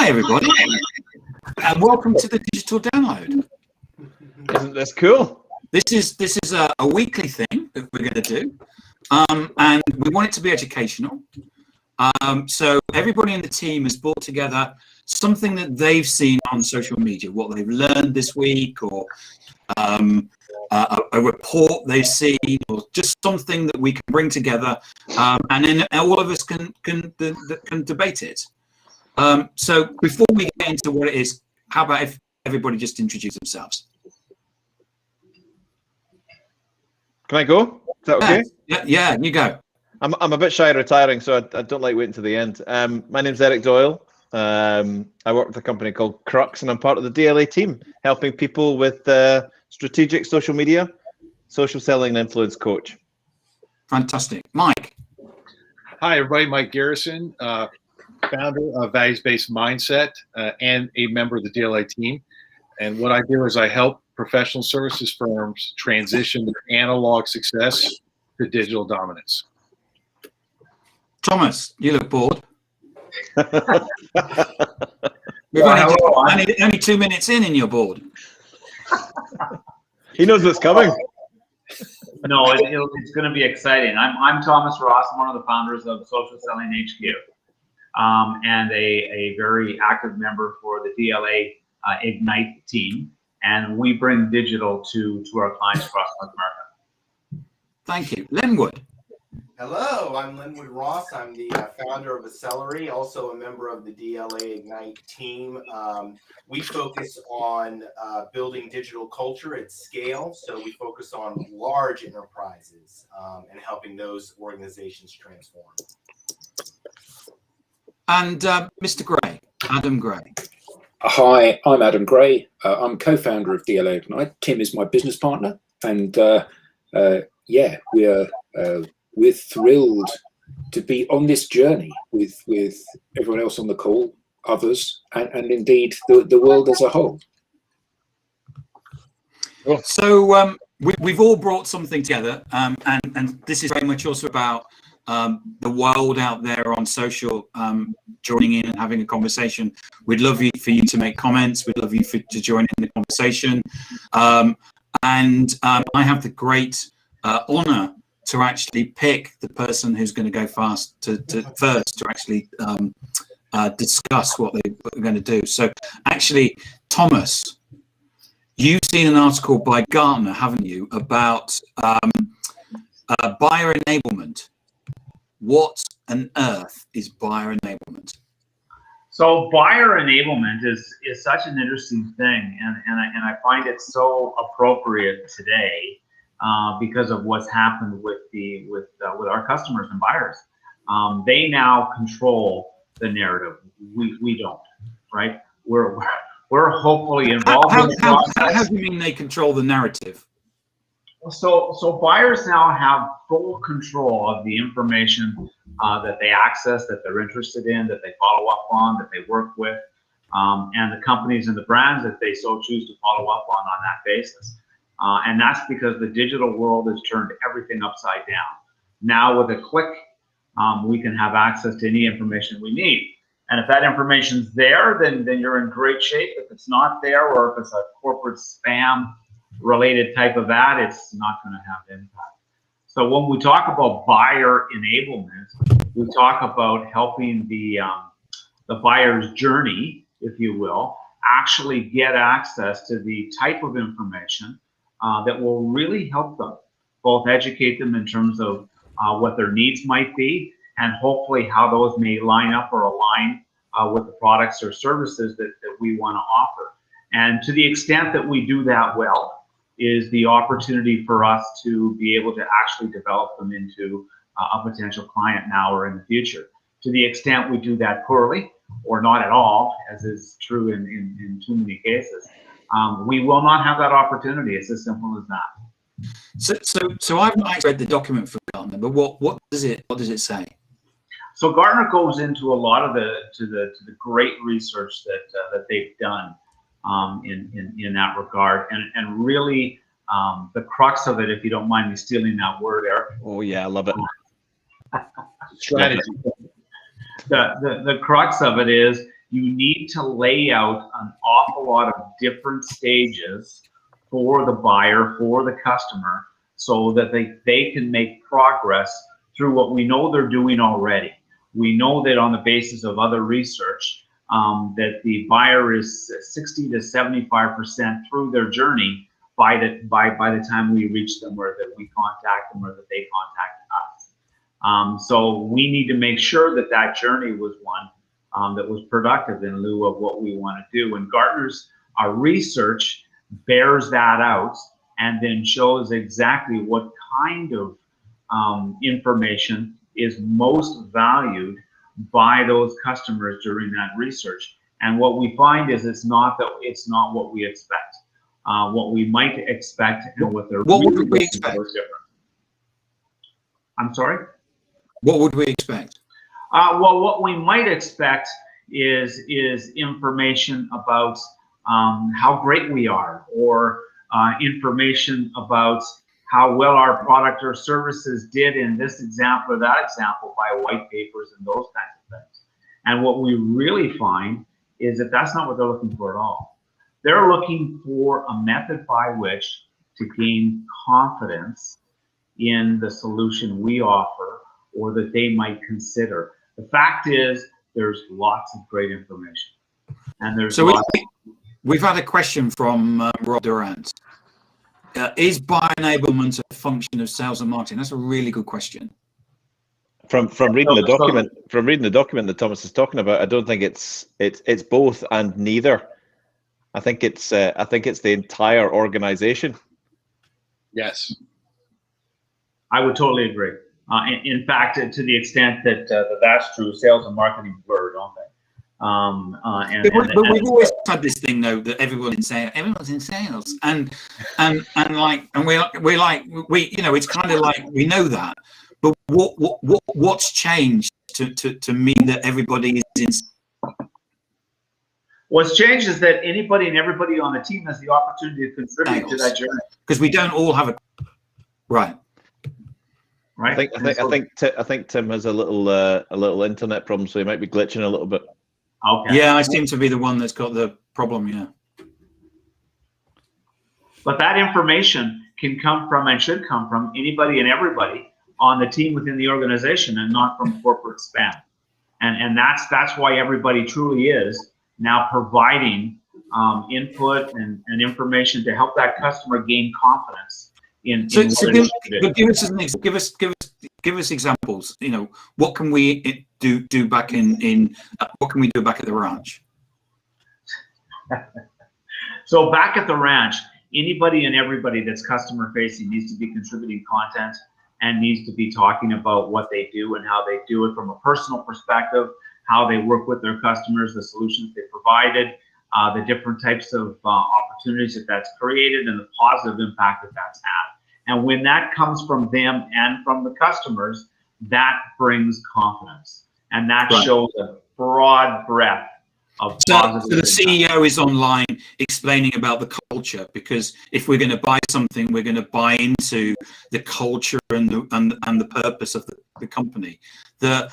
Hi, everybody, and welcome to the Digital Download. Isn't this cool? This is a weekly thing that we're going to do, and we want it to be educational. So everybody in the team has brought together something that they've seen on social media, what they've learned this week, or a report they've seen, or just something that we can bring together, and then all of us can debate it. So before we get into what it is, how about if everybody just introduce themselves? Can I go? Is that okay? Yeah, you go. I'm a bit shy of retiring, so I don't like waiting to the end. My name's Eric Doyle. I work with a company called Crux, and I'm part of the DLA team, helping people with strategic social media, social selling, and influence coach. Fantastic. Mike. Hi, everybody. Mike Garrison, founder of Values Based Mindset and a member of the DLA team. And what I do is I help professional services firms transition their analog success to digital dominance. Thomas, you look bored. We've only 2 minutes in and you're bored. He knows what's coming. No, it's going to be exciting. I'm Thomas Ross. I'm one of the founders of Social Selling HQ, and a very active member for the DLA Ignite team. And we bring digital to our clients across North America. Thank you. Linwood. Hello, I'm Linwood Ross. I'm the founder of Accelerate, also a member of the DLA Ignite team. We focus on building digital culture at scale. So we focus on large enterprises and helping those organizations transform. And Mr. Gray, Adam Gray. Hi, I'm Adam Gray. I'm co-founder of DLA Ignite. Tim is my business partner. And yeah, we're thrilled to be on this journey with everyone else on the call, others, and indeed the world as a whole. So we've all brought something together, and this is very much also about the world out there on social, joining in and having a conversation. We'd love for you to make comments. We'd love you to join in the conversation. And I have the great honor to actually pick the person who's going to go first to actually discuss what they're going to do. So actually, Thomas, you've seen an article by Gartner, haven't you, about buyer enablement. What on earth is buyer enablement? So buyer enablement is such an interesting thing, and I find it so appropriate today. Because of what's happened with our customers and buyers, they now control the narrative. We don't, right? We're hopefully involved in the process. How do you mean they control the narrative? So buyers now have full control of the information that they access, that they're interested in, that they follow up on, that they work with, and the companies and the brands that they so choose to follow up on that basis. And that's because the digital world has turned everything upside down. Now with a click, we can have access to any information we need. And if that information's there, then you're in great shape. If it's not there, or if it's a corporate spam related type of ad, it's not going to have impact. So when we talk about buyer enablement, we talk about helping the buyer's journey, if you will, actually get access to the type of information that will really help them, both educate them in terms of what their needs might be, and hopefully how those may line up or align with the products or services that we want to offer. And to the extent that we do that well, is the opportunity for us to be able to actually develop them into a potential client now or in the future. To the extent we do that poorly or not at all, as is true in too many cases, we will not have that opportunity. It's as simple as that. So I've not actually read the document for Gartner, but what does it say? So Gartner goes into a lot of the great research that they've done in that regard, and really the crux of it, if you don't mind me stealing that word, Eric. Oh yeah, I love it. Strategy. The crux of it is you need to lay out an awful lot of different stages for the buyer, for the customer, so that they can make progress through what we know they're doing already. We know that on the basis of other research, that the buyer is 60 to 75% through their journey by the time we reach them, or that we contact them, or that they contact us. So we need to make sure that that journey was one that was productive in lieu of what we want to do. And Gartner's research bears that out and then shows exactly what kind of information is most valued by those customers during that research. And what we find is it's not what we expect. What we might expect and what they're What really would we looking expect? for is different. I'm sorry? What would we expect? Well, what we might expect is information about how great we are, or information about how well our product or services did in this example or that example by white papers and those kinds of things. And what we really find is that that's not what they're looking for at all. They're looking for a method by which to gain confidence in the solution we offer, or that they might consider. The fact is, there's lots of great information, and there's So lots. we've had a question from Rob Durant. Is buyer enablement a function of sales and marketing? That's a really good question. From reading the document, that Thomas is talking about, I don't think it's both and neither. I think it's the entire organization. Yes. I would totally agree. In fact, to the extent that that's true, sales and marketing blur, don't they? But we've always had this thing, though, that everyone's in sales, and we're like, you know, it's kind of like we know that, but what's changed to mean that everybody is in? What's changed is that anybody and everybody on the team has the opportunity to contribute to that journey. Because we don't all have a right. Right. I think Tim has a little internet problem, so he might be glitching a little bit. Okay. Yeah, I seem to be the one that's got the problem. Yeah. But that information can come from, and should come from, anybody and everybody on the team within the organization, and not from corporate spam. And that's why everybody truly is now providing input and information to help that customer gain confidence in So what give us examples. You know, what can we do back in what can we do back at the ranch? So back at the ranch, anybody and everybody that's customer facing needs to be contributing content, and needs to be talking about what they do and how they do it from a personal perspective, how they work with their customers, the solutions they provided, the different types of opportunities that's created, and the positive impact that's had. And when that comes from them and from the customers, that brings confidence, and that shows a broad breadth of positive. So the CEO is online explaining about the culture, because if we're going to buy something, we're going to buy into the culture and the purpose of the company. The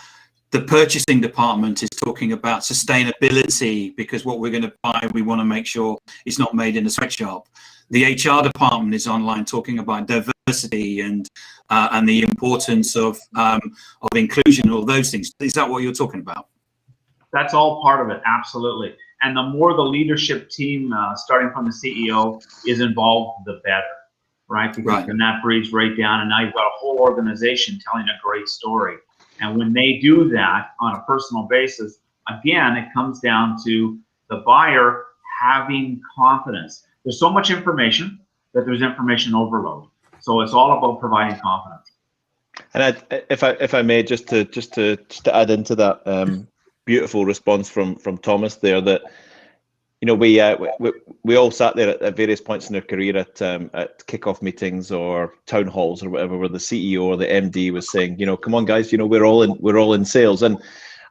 purchasing department is talking about sustainability, because what we're going to buy, we want to make sure it's not made in a sweatshop. The HR department is online talking about diversity and the importance of inclusion, all those things. Is that what you're talking about? That's all part of it, absolutely. And the more the leadership team, starting from the CEO, is involved, the better, right? Because then that breeds right down, and now you've got a whole organization telling a great story. And when they do that on a personal basis, again, it comes down to the buyer having confidence. There's so much information that there's information overload. So it's all about providing confidence. And if I may, just to add into that, beautiful response from Thomas there, that, you know, we all sat there at various points in our career at kickoff meetings or town halls or whatever, where the CEO or the MD was saying, you know, come on guys, you know, we're all in sales. And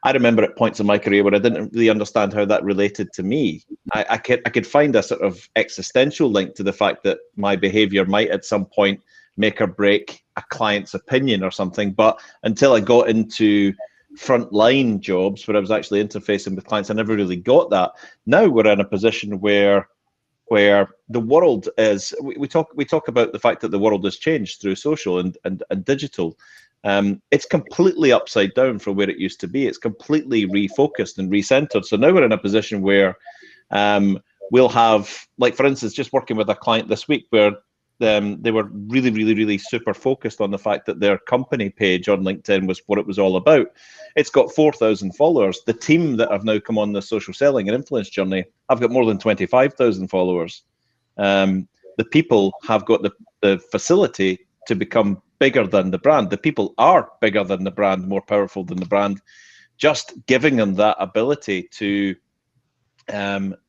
I remember at points in my career where I didn't really understand how that related to me. I could find a sort of existential link to the fact that my behavior might at some point make or break a client's opinion or something. But until I got into frontline jobs where I was actually interfacing with clients. I never really got that. Now we're in a position where the world is, we talk about the fact that the world has changed through social and digital. It's completely upside down from where it used to be. It's completely refocused and recentered. So now we're in a position where we'll have, like, for instance, just working with a client this week where they were really super focused on the fact that their company page on LinkedIn was what it was all about. It's got 4,000 followers. The team that have now come on the social selling and influence journey, I've got more than 25,000 followers. The people have got the facility to become bigger than the brand. The people are bigger than the brand, more powerful than the brand. Just giving them that ability to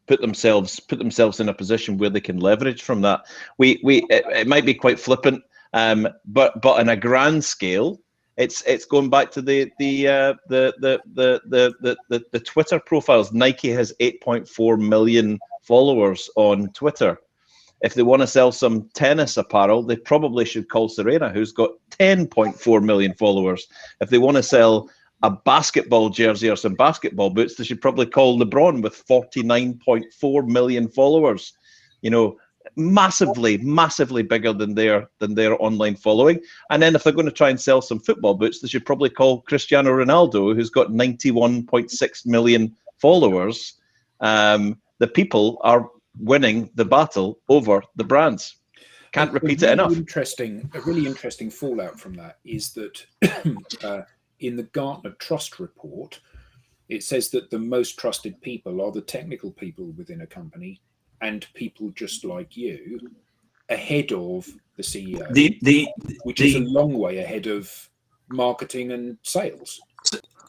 put themselves in a position where they can leverage from that. It might be quite flippant, but on a grand scale, it's going back to the Twitter profiles. Nike has 8.4 million followers on Twitter. If they want to sell some tennis apparel, they probably should call Serena, who's got 10.4 million followers. If they want to sell a basketball jersey or some basketball boots, they should probably call LeBron with 49.4 million followers. You know, massively bigger than their online following. And then if they're going to try and sell some football boots, they should probably call Cristiano Ronaldo, who's got 91.6 million followers. The people are winning the battle over the brands. Can't repeat it enough. A really interesting fallout from that is that in the Gartner Trust Report, it says that the most trusted people are the technical people within a company and people just like you, ahead of the CEO, which is a long way ahead of marketing and sales.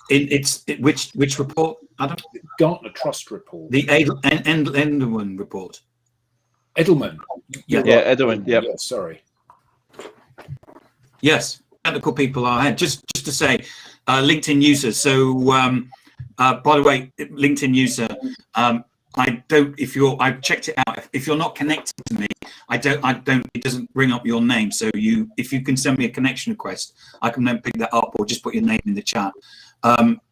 Which report, Adam? Gartner Trust Report. The Edelman report. Edelman. Yeah, Edelman. Yeah. Sorry. Yes, technical people are ahead. Just to say, LinkedIn users. So, by the way, LinkedIn user. I've checked it out. If you're not connected to me, I don't. It doesn't bring up your name. So if you can send me a connection request, I can then pick that up, or just put your name in the chat.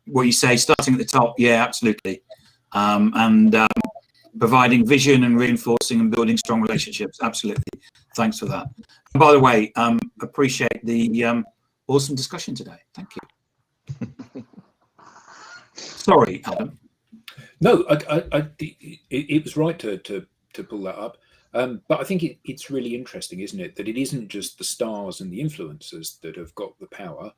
What you say, starting at the top, yeah, absolutely, and providing vision and reinforcing and building strong relationships, absolutely. Thanks for that. And by the way, appreciate the awesome discussion today. Thank you. Sorry, Adam. No, it was right to pull that up. But I think it's really interesting, isn't it, that it isn't just the stars and the influencers that have got the power.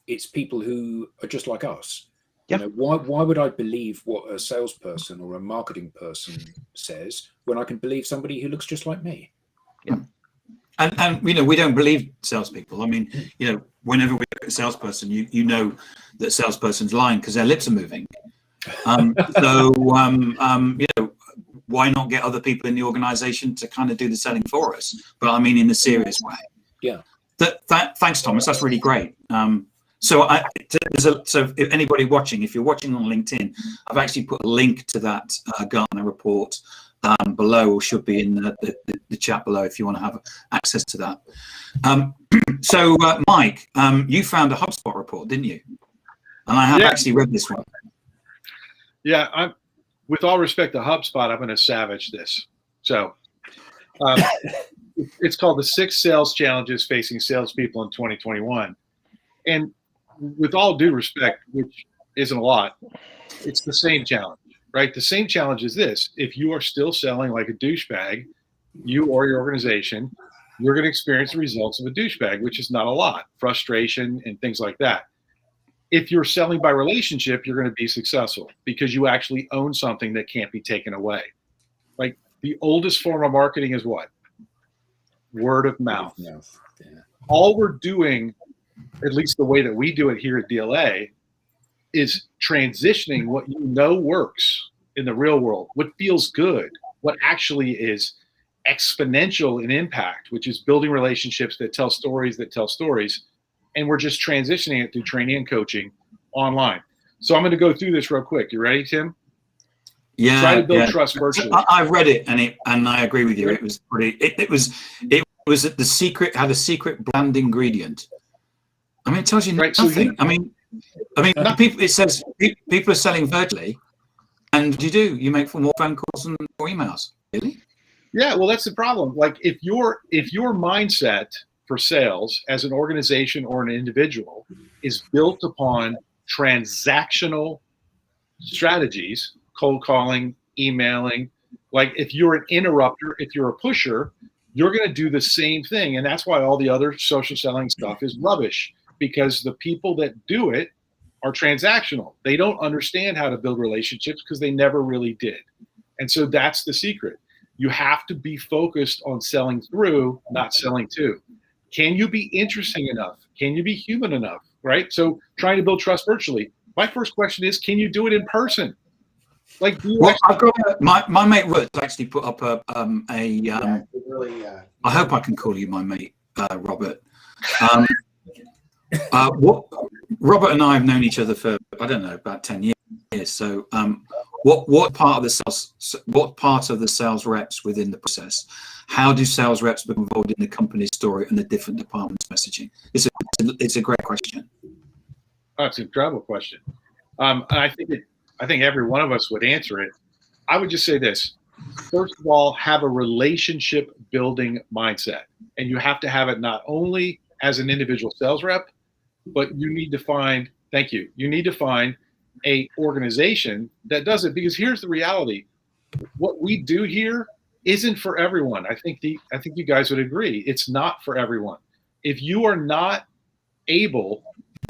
It's people who are just like us. Yeah. You know, why would I believe what a salesperson or a marketing person says when I can believe somebody who looks just like me? Yeah. And you know, we don't believe salespeople. I mean, you know, whenever we look at a salesperson, you know that salesperson's lying because their lips are moving. You know, why not get other people in the organization to kind of do the selling for us? But I mean, in a serious way. Yeah. Thanks, Thomas. That's really great. So if anybody watching, if you're watching on LinkedIn, I've actually put a link to that Gartner report below, or should be in the chat below if you want to have access to that. So Mike, you found a HubSpot report, didn't you? And I have actually read this one. Yeah, with all respect to HubSpot, I'm going to savage this. So it's called the 6 Sales Challenges Facing Salespeople in 2021. And with all due respect, which isn't a lot, it's the same challenge, right? The same challenge is this. If you are still selling like a douchebag, you or your organization, you're going to experience the results of a douchebag, which is not a lot, frustration and things like that. If you're selling by relationship, you're going to be successful because you actually own something that can't be taken away. Like the oldest form of marketing is what? Word of mouth. Yeah. All we're doing, at least the way that we do it here at DLA, is transitioning what you know works in the real world, what feels good, what actually is exponential in impact, which is building relationships that tell stories. And we're just transitioning it through training and coaching online. So I'm going to go through this real quick. You ready, Tim? Yeah. Try to build trust virtually. I've read it, and I agree with you. It was pretty. It was the secret, had a secret brand ingredient. I mean, it tells you nothing. I mean, I mean, people, it says people are selling virtually, and you make more phone calls and more emails. Really? Yeah, well, that's the problem. Like if your mindset for sales as an organization or an individual is built upon transactional strategies, cold calling, emailing, like if you're an interrupter, if you're a pusher, you're going to do the same thing. And that's why all the other social selling stuff is rubbish, because the people that do it are transactional. They don't understand how to build relationships because they never really did. And so that's the secret. You have to be focused on selling through, not selling to. Can you be interesting enough? Can you be human enough? Right? So trying to build trust virtually. My first question is, can you do it in person? Like, well, I've got my mate Ruth actually put up I hope I can call you my mate, Robert. Robert and I have known each other for, I don't know, about 10 years. So what part of the sales reps within the process, how do sales reps become involved in the company's story and the different departments' messaging? It's a great question. Oh, it's an incredible question. And I think every one of us would answer it. I would just say this. First of all, have a relationship building mindset. And you have to have it not only as an individual sales rep, but you need to find, you need to find a organization that does it, because here's the reality. What we do here isn't for everyone. I think you guys would agree. It's not for everyone. If you are not able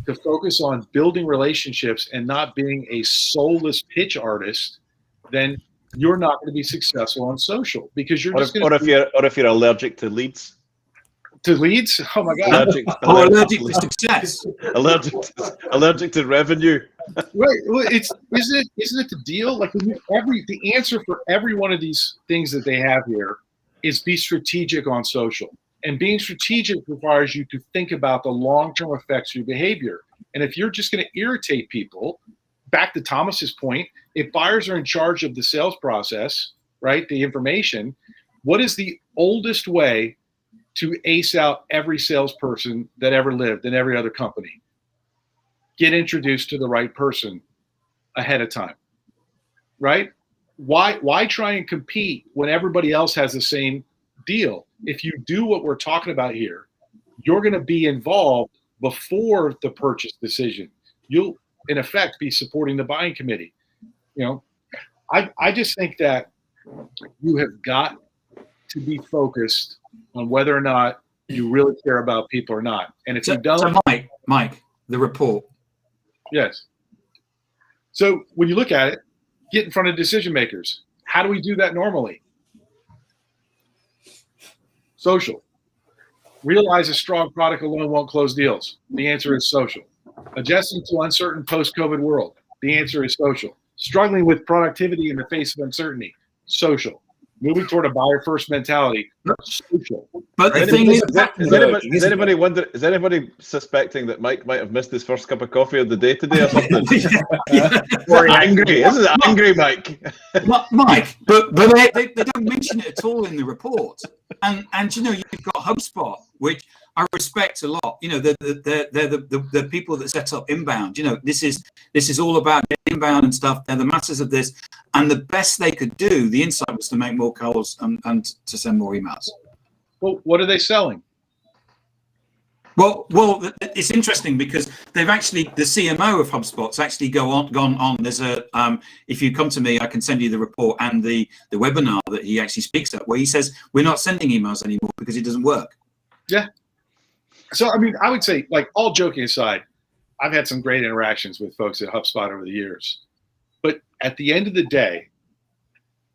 to focus on building relationships and not being a soulless pitch artist, then you're not going to be successful on social, because you're just going to. Or if you're allergic to leads. To leads? Oh my God! Allergic to success. Allergic to revenue. Right. Well, isn't it the deal? Like the answer for every one of these things that they have here is be strategic on social. And being strategic requires you to think about the long-term effects of your behavior. And if you're just going to irritate people, back to Thomas's point, if buyers are in charge of the sales process, right, the information, what is the oldest way to ace out every salesperson that ever lived in every other company? Get introduced to the right person ahead of time, right? Why try and compete when everybody else has the same deal? If you do what we're talking about here, you're going to be involved before the purchase decision. You'll, in effect, be supporting the buying committee. You know, I just think that you have got to be focused on whether or not you really care about people or not. And if you don't, so Mike, the report. Yes. So when you look at it, get in front of decision makers. How do we do that normally? Social. Realize a strong product alone won't close deals. The answer is social. Adjusting to uncertain post-COVID world. The answer is social. Struggling with productivity in the face of uncertainty. Social. Moving toward a buyer-first mentality. Social. But the thing is, is anybody suspecting that Mike might have missed his first cup of coffee of the day today or something? Angry. This is angry, Mike. Mike, but they don't mention it at all in the report. And you know, you've got HubSpot, which I respect a lot. You know, they're the people that set up Inbound. You know, this is all about inbound and stuff. They're the masters of this, and the best they could do, the insight was to make more calls and to send more emails. Well, what are they selling? Well, it's interesting because they've actually, the CMO of HubSpot's actually gone on. There's a if you come to me, I can send you the report and the webinar that he actually speaks at, where he says we're not sending emails anymore because it doesn't work. Yeah. So I mean, I would say, like, all joking aside, I've had some great interactions with folks at HubSpot over the years. But at the end of the day,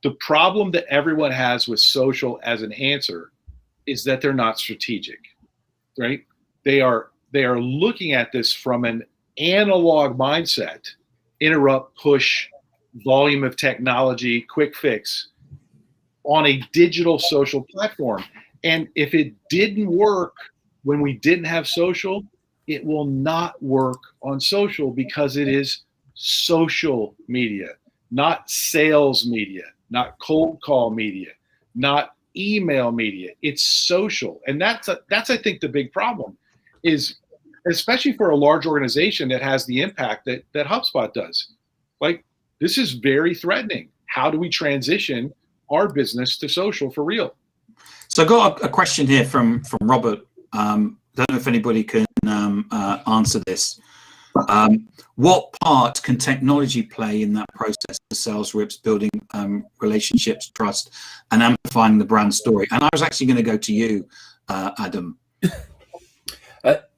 the problem that everyone has with social as an answer is that they're not strategic, right? They are looking at this from an analog mindset: interrupt, push, volume of technology, quick fix, on a digital social platform. And if it didn't work when we didn't have social, it will not work on social, because it is social media, not sales media, not cold call media, not email media. It's social. And that's I think the big problem is especially for a large organization that has the impact that HubSpot does. Like, this is very threatening. How do we transition our business to social for real? So I got a question here from Robert. Don't know if anybody can answer this. What part can technology play in that process for sales reps building relationships, trust, and amplifying the brand story? And I was actually going to go to you, Adam.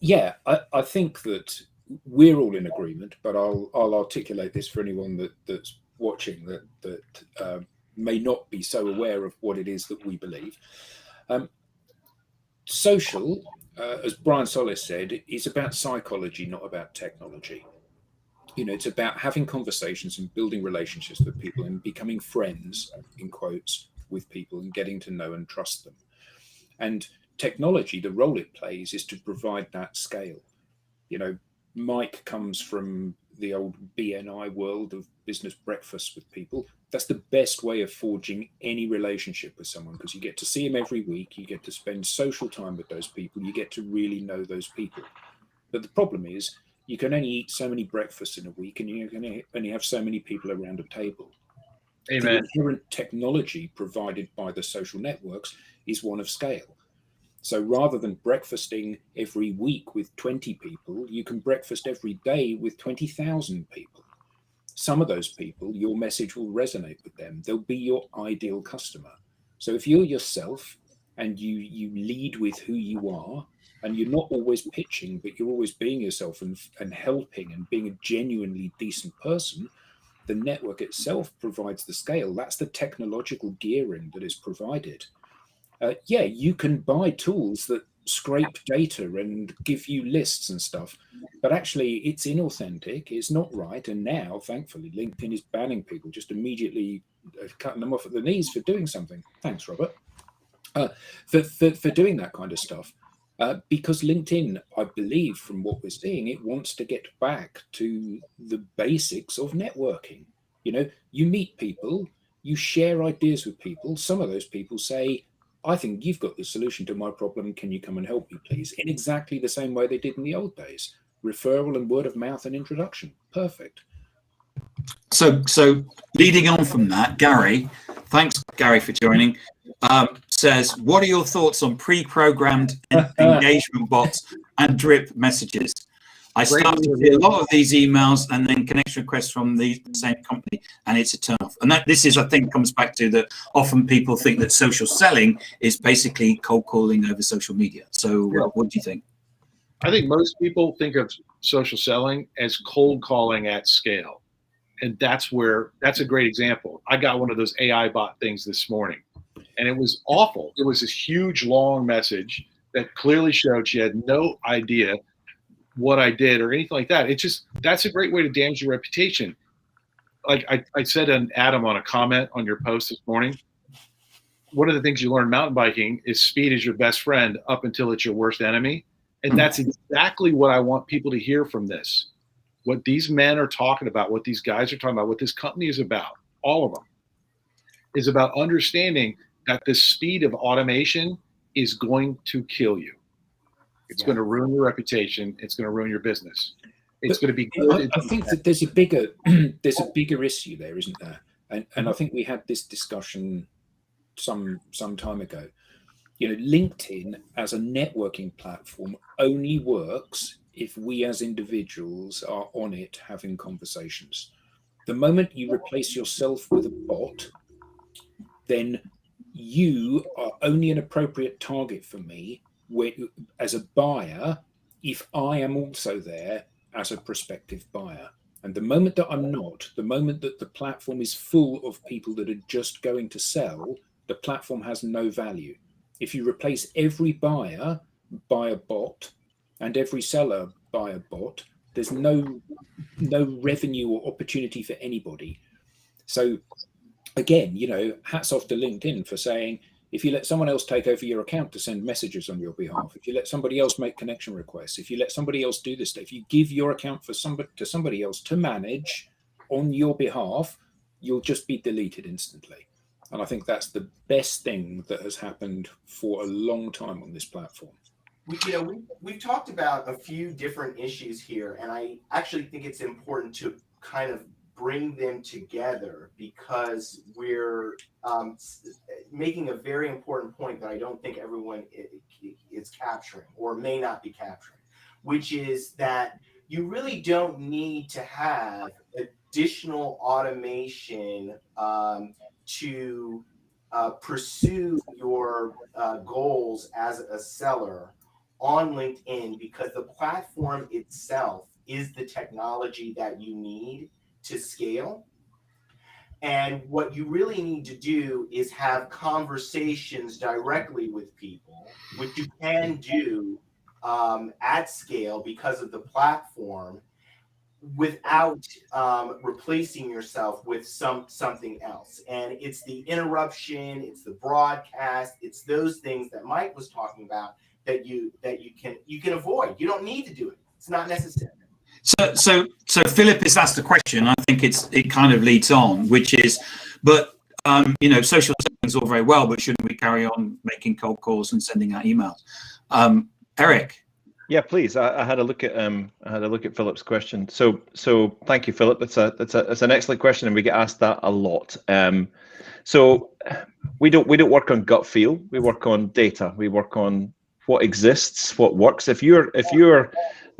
Yeah, I think that we're all in agreement, but I'll articulate this for anyone that's watching that may not be so aware of what it is that we believe. Social, as Brian Solis said, is about psychology, not about technology. You know, it's about having conversations and building relationships with people and becoming friends, in quotes, with people and getting to know and trust them. And technology, the role it plays is to provide that scale. You know, Mike comes from the old BNI world of business breakfast with people. That's the best way of forging any relationship with someone, because you get to see them every week, you get to spend social time with those people, you get to really know those people. But the problem is you can only eat so many breakfasts in a week, and you can only have so many people around a table. Amen. The inherent technology provided by the social networks is one of scale. So rather than breakfasting every week with 20 people, you can breakfast every day with 20,000 people. Some of those people, your message will resonate with them. They'll be your ideal customer. So if you're yourself and you lead with who you are, and you're not always pitching, but you're always being yourself and helping and being a genuinely decent person, the network itself provides the scale. That's the technological gearing that is provided. Yeah, you can buy tools that scrape data and give you lists and stuff, but actually it's inauthentic, it's not right. And now, thankfully, LinkedIn is banning people, just immediately cutting them off at the knees for doing something. Thanks, Robert. For doing that kind of stuff. Because LinkedIn, I believe from what we're seeing, it wants to get back to the basics of networking. You know, you meet people, you share ideas with people. Some of those people say, I think you've got the solution to my problem. Can you come and help me, please? In exactly the same way they did in the old days. Referral and word of mouth and introduction. Perfect. So leading on from that, Gary, thanks, Gary, for joining, says, what are your thoughts on pre-programmed engagement bots and drip messages? I start to see a lot of these emails and then connection requests from the same company, and it's a turn-off. And this is, I think, comes back to that often people think that social selling is basically cold calling over social media. So what do you think? I think most people think of social selling as cold calling at scale. And that's a great example. I got one of those AI bot things this morning, and it was awful. It was this huge, long message that clearly showed she had no idea what I did or anything like that. That's a great way to damage your reputation. Like I said to Adam on a comment on your post this morning, one of the things you learn mountain biking is speed is your best friend up until it's your worst enemy. And that's exactly what I want people to hear from this. What these men are talking about, what these guys are talking about, what this company is about, all of them, is about understanding that the speed of automation is going to kill you. It's going to ruin your reputation. It's going to ruin your business. It's going to be good. I think that there's a bigger issue there, isn't there? And I think we had this discussion some time ago. You know, LinkedIn as a networking platform only works if we as individuals are on it having conversations. The moment you replace yourself with a bot, then you are only an appropriate target for me as a buyer if I am also there as a prospective buyer. And the moment that I'm not, the moment that the platform is full of people that are just going to sell, the platform has no value. If you replace every buyer by a bot and every seller by a bot, there's no revenue or opportunity for anybody. So again, you know, hats off to LinkedIn for saying, if you let someone else take over your account to send messages on your behalf, if you let somebody else make connection requests, if you let somebody else do this stuff, if you give your account to somebody else to manage on your behalf, you'll just be deleted instantly. And I think that's the best thing that has happened for a long time on this platform. we've talked about a few different issues here, and I actually think it's important to kind of bring them together because we're making a very important point that I don't think everyone is capturing or may not be capturing, which is that you really don't need to have additional automation to pursue your goals as a seller on LinkedIn, because the platform itself is the technology that you need to scale. And what you really need to do is have conversations directly with people, which you can do at scale because of the platform, without replacing yourself with something else. And it's the interruption, it's the broadcast, it's those things that Mike was talking about that you can avoid. You don't need to do it. It's not necessary. So Philip has asked the question. I think it kind of leads on, which is, but social selling is all very well, but shouldn't we carry on making cold calls and sending out emails? Eric. Yeah, please. I had a look at Philip's question. So thank you, Philip. That's an excellent question, and we get asked that a lot. So we don't work on gut feel. We work on data. We work on what exists, what works. If you're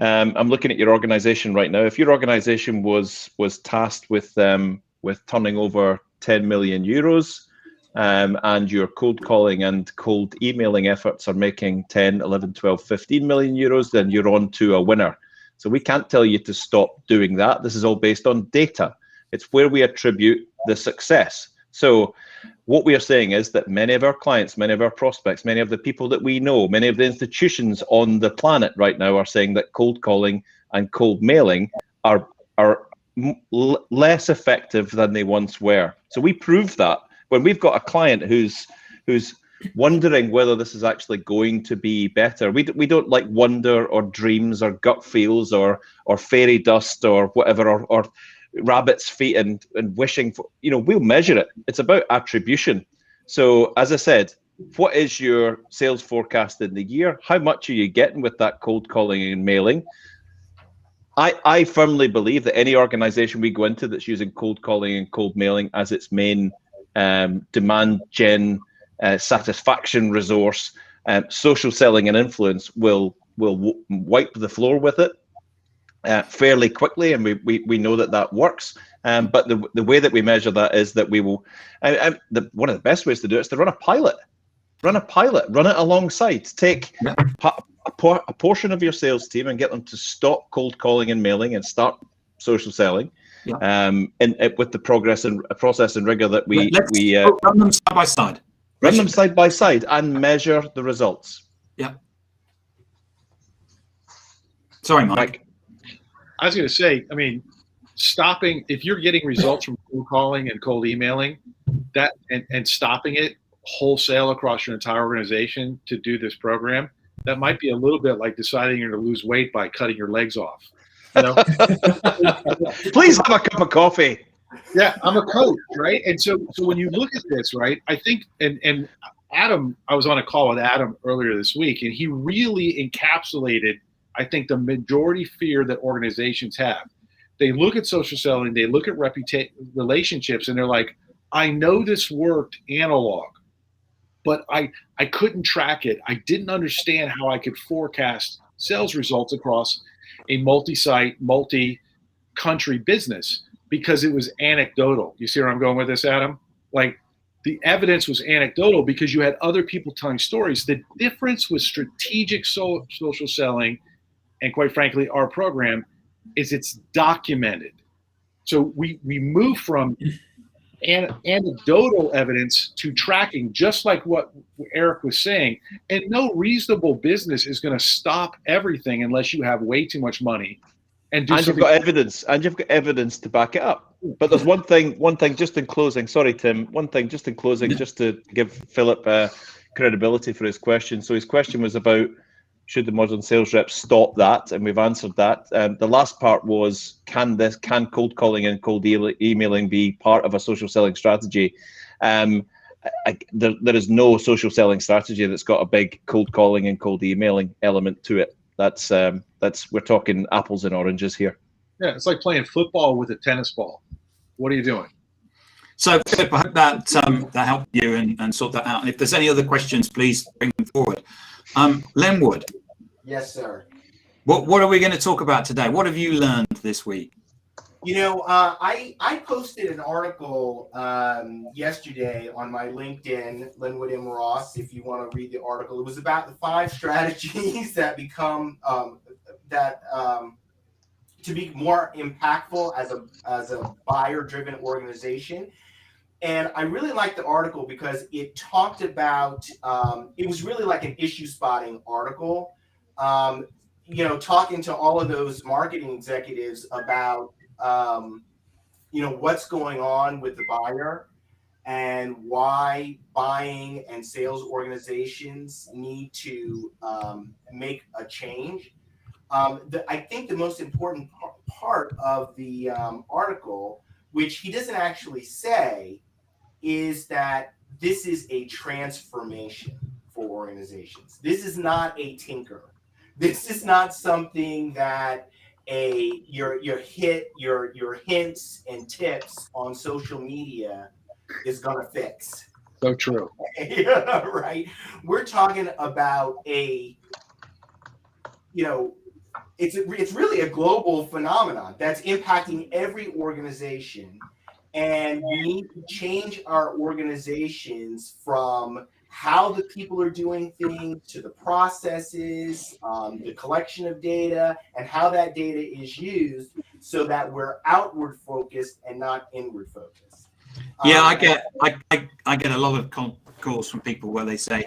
I'm looking at your organization right now. If your organization was tasked with turning over 10 million euros, and your cold calling and cold emailing efforts are making 10, 11, 12, 15 million euros, then you're on to a winner. So we can't tell you to stop doing that. This is all based on data. It's where we attribute the success. So what we are saying is that many of our clients, many of our prospects, many of the people that we know, many of the institutions on the planet right now are saying that cold calling and cold mailing are less effective than they once were. So we prove that when we've got a client who's wondering whether this is actually going to be better. We don't like wonder or dreams or gut feels or fairy dust or whatever or rabbit's feet and wishing for, we'll measure it. It's about attribution. So as I said, what is your sales forecast in the year? How much are you getting with that cold calling and mailing? I firmly believe that any organization we go into that's using cold calling and cold mailing as its main demand gen satisfaction resource, social selling and influence will wipe the floor with it fairly quickly, and we know that works. But the way that we measure that is that we will. One of the best ways to do it is to run a pilot. Run it alongside. Take a portion of your sales team and get them to stop cold calling and mailing and start social selling. Yeah. And with the process and rigor that we run them side by side. Run them side by side and measure the results. Yeah. Sorry, Mike. I was going to say, stopping, if you're getting results from cold calling and cold emailing, that and stopping it wholesale across your entire organization to do this program, that might be a little bit like deciding you're going to lose weight by cutting your legs off. Please have a cup of coffee. Yeah, I'm a coach, right? And so when you look at this, right, I think, and Adam, I was on a call with Adam earlier this week, and he really encapsulated, I think, the majority fear that organizations have. They look at social selling, they look at relationships, and they're like, I know this worked analog, but I couldn't track it. I didn't understand how I could forecast sales results across a multi-site, multi-country business because it was anecdotal. You see where I'm going with this, Adam? Like, the evidence was anecdotal because you had other people telling stories. The difference with strategic social selling and, quite frankly, our program is it's documented. So we move from anecdotal evidence to tracking, just like what Eric was saying. And no reasonable business is going to stop everything unless you have way too much money. And you've got evidence to back it up. But there's one thing just in closing. Sorry, Tim. One thing just in closing, just to give Philip credibility for his question. So his question was about, should the modern sales reps stop that? And we've answered that. The last part was, can cold calling and cold emailing be part of a social selling strategy? And there is no social selling strategy that's got a big cold calling and cold emailing element to it. That's we're talking apples and oranges here. Yeah, it's like playing football with a tennis ball. What are you doing? So, Philip, I hope that that helped you and sort that out. And if there's any other questions, please bring them forward. Lenwood, Yes, sir. what are we going to talk about today? What have you learned this week? You know, I posted an article yesterday on my LinkedIn, Linwood M. Ross, if you want to read the article. It was about the 5 strategies that become to be more impactful as a buyer-driven organization. And I really liked the article because it talked about, it was really like an issue spotting article, you know, talking to all of those marketing executives about, you know, what's going on with the buyer and why buying and sales organizations need to make a change. I think the most important part of the article, which he doesn't actually say, is that this is a transformation for organizations. This is not a tinker. This is not something that your hints and tips on social media is gonna fix. So true. Right? We're talking about a, you know, it's really a global phenomenon that's impacting every organization, and we need to change our organizations from how the people are doing things to the processes, the collection of data, and how that data is used so that we're outward focused and not inward focused. Yeah, I get a lot of calls from people where they say,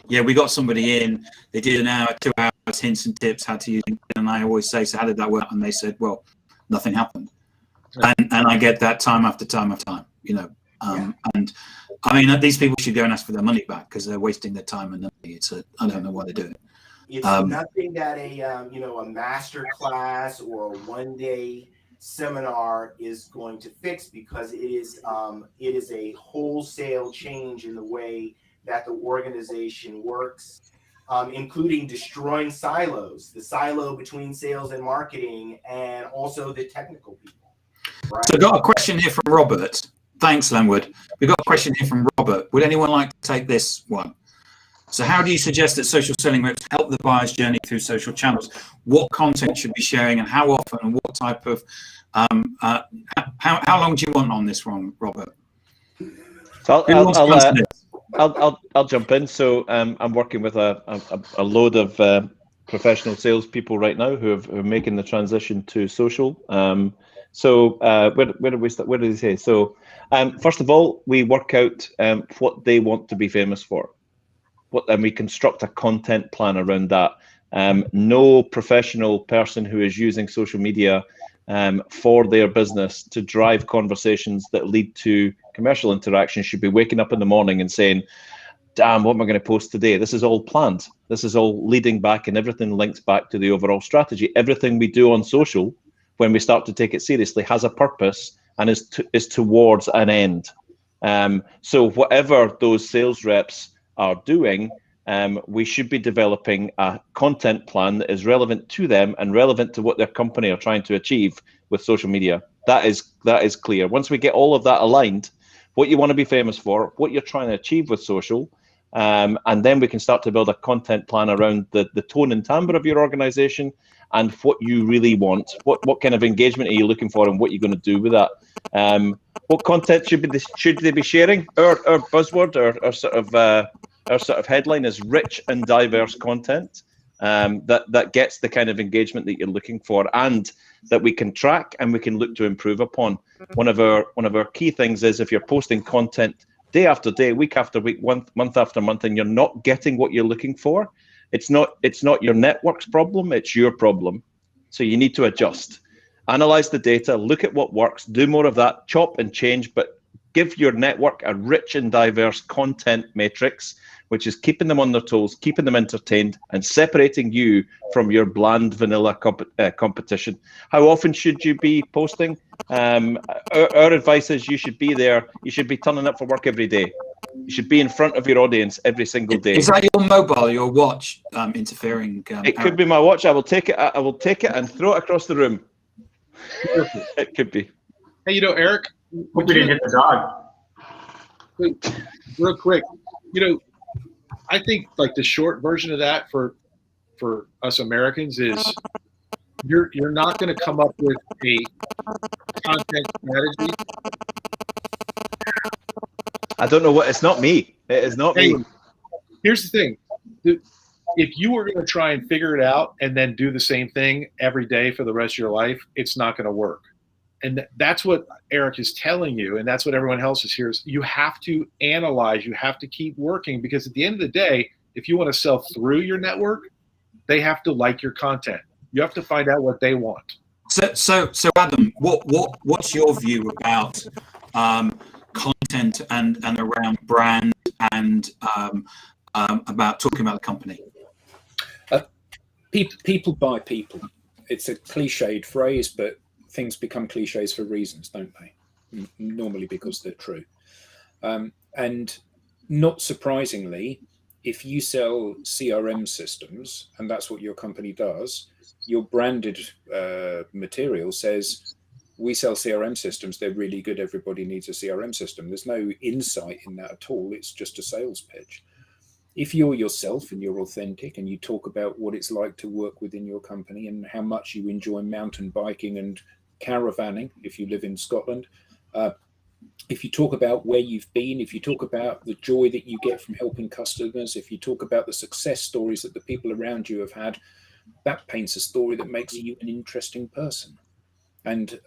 yeah, we got somebody in, they did an hour, 2 hours, hints and tips how to use it. And I always say, so how did that work? And they said, well, nothing happened. And I get that time after time after time, you know. And I mean, these people should go and ask for their money back because they're wasting their time and money. I don't know why they do it. It's nothing that a master class or a one-day seminar is going to fix, because it is a wholesale change in the way that the organization works, including destroying silos, the silo between sales and marketing, and also the technical people. Right? So I've got a question here from Robert. Thanks, Lenwood. We've got a question here from Robert. Would anyone like to take this one? So how do you suggest that social selling reps help the buyer's journey through social channels? What content should be sharing and how often, and what type of, how long do you want on this one, Robert? So I'll jump in. So I'm working with a load of professional salespeople right now who are making the transition to social. So where did we start? Where did he say? So first of all, we work out what they want to be famous for, and we construct a content plan around that. No professional person who is using social media for their business to drive conversations that lead to commercial interaction should be waking up in the morning and saying, damn, what am I going to post today? This is all planned. This is all leading back, and everything links back to the overall strategy. Everything we do on social, when we start to take it seriously, has a purpose and is towards an end. So whatever those sales reps are doing, we should be developing a content plan that is relevant to them and relevant to what their company are trying to achieve with social media. That is clear. Once we get all of that aligned, what you want to be famous for, what you're trying to achieve with social, and then we can start to build a content plan around the tone and timbre of your organization and what you really want. What kind of engagement are you looking for, and what you're going to do with that? What content should they be sharing? Our buzzword, our sort of headline is rich and diverse content that gets the kind of engagement that you're looking for, and that we can track and we can look to improve upon. One of our key things is, if you're posting content day after day, week after week, month after month, and you're not getting what you're looking for, it's not your network's problem, it's your problem. So you need to adjust, analyze the data, look at what works, do more of that, chop and change, but give your network a rich and diverse content matrix, which is keeping them on their toes, keeping them entertained, and separating you from your bland vanilla competition. How often should you be posting? Our advice is you should be there. You should be turning up for work every day. You should be in front of your audience every single day. Is that your mobile, your watch interfering? It could be my watch. I will take it. I will take it and throw it across the room. It could be. Hey, Eric. Hope we didn't hit the dog. Wait, real quick. I think like the short version of that for us Americans is you're not going to come up with a content strategy. I don't know what. It's not me. It is not me. Here's the thing. If you were going to try and figure it out and then do the same thing every day for the rest of your life, it's not going to work. And that's what Eric is telling you, and that's what everyone else is here. Is you have to analyze, you have to keep working, because at the end of the day, if you want to sell through your network, they have to like your content. You have to find out what they want. So Adam, what's your view about content and around brand and about talking about the company? People buy people. It's a cliched phrase, but things become cliches for reasons, don't they? Normally because they're true. And not surprisingly, if you sell CRM systems, and that's what your company does, your branded material says, we sell CRM systems, they're really good, everybody needs a CRM system. There's no insight in that at all, it's just a sales pitch. If you're yourself and you're authentic and you talk about what it's like to work within your company and how much you enjoy mountain biking and caravanning, if you live in Scotland, if you talk about where you've been, if you talk about the joy that you get from helping customers, if you talk about the success stories that the people around you have had, that paints a story that makes you an interesting person. And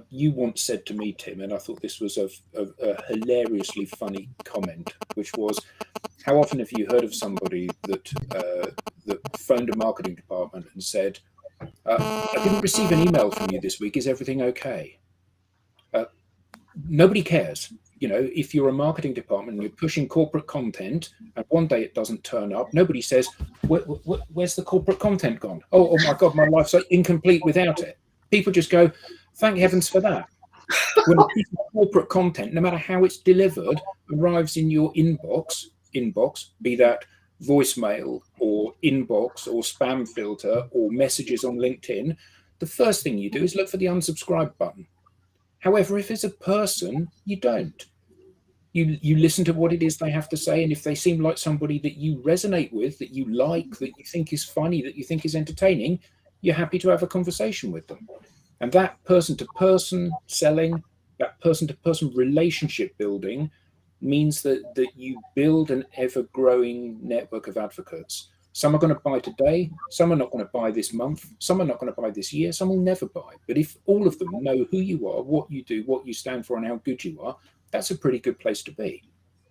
you once said to me, Tim, and I thought this was a hilariously funny comment, which was, how often have you heard of somebody that phoned a marketing department and said, I didn't receive an email from you this week, is everything okay? Nobody cares. If you're a marketing department and you're pushing corporate content and one day it doesn't turn up, nobody says, where's the corporate content gone? Oh my God, my life's incomplete without it. People just go, thank heavens for that. When a piece of corporate content, no matter how it's delivered, arrives in your inbox, be that voicemail or inbox or spam filter or messages on LinkedIn, the first thing you do is look for the unsubscribe button. However, if it's a person, you don't. You listen to what it is they have to say, and if they seem like somebody that you resonate with, that you like, that you think is funny, that you think is entertaining, you're happy to have a conversation with them. And that person-to-person selling, that person-to-person relationship building means that you build an ever-growing network of advocates. Some are going to buy today, some are not going to buy this month, some are not going to buy this year, some will never buy. But if all of them know who you are, what you do, what you stand for, and how good you are, that's a pretty good place to be.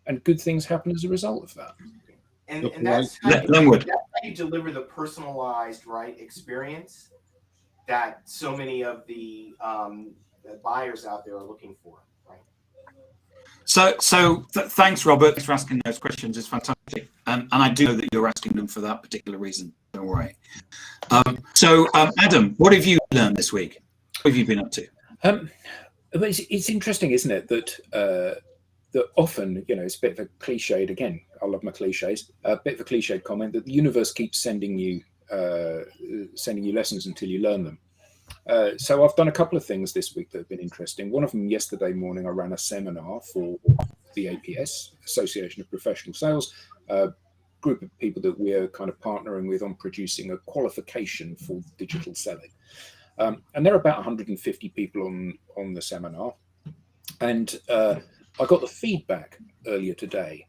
And good things happen as a result of that. And that's how you deliver the personalized experience that so many of the buyers out there are looking for. So thanks, Robert, for asking those questions. It's fantastic. And I do know that you're asking them for that particular reason. Don't worry. So Adam, what have you learned this week? What have you been up to? It's interesting, isn't it, that often, it's a bit of a cliched, again, I love my cliches, a bit of a cliched comment that the universe keeps sending you lessons until you learn them. So I've done a couple of things this week that have been interesting. One of them, yesterday morning, I ran a seminar for the APS, Association of Professional Sales, a group of people that we're kind of partnering with on producing a qualification for digital selling. And there are about 150 people on the seminar. And I got the feedback earlier today.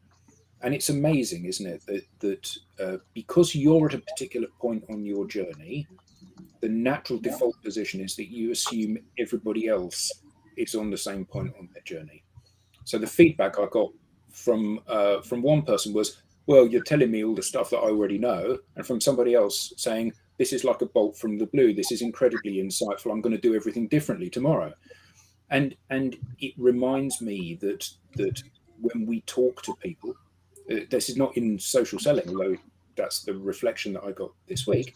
And it's amazing, isn't it, that because you're at a particular point on your journey, the natural default position is that you assume everybody else is on the same point on their journey. So the feedback I got from one person was, well, you're telling me all the stuff that I already know. And from somebody else saying, this is like a bolt from the blue. This is incredibly insightful. I'm going to do everything differently tomorrow. And it reminds me that when we talk to people, this is not in social selling, although that's the reflection that I got this week.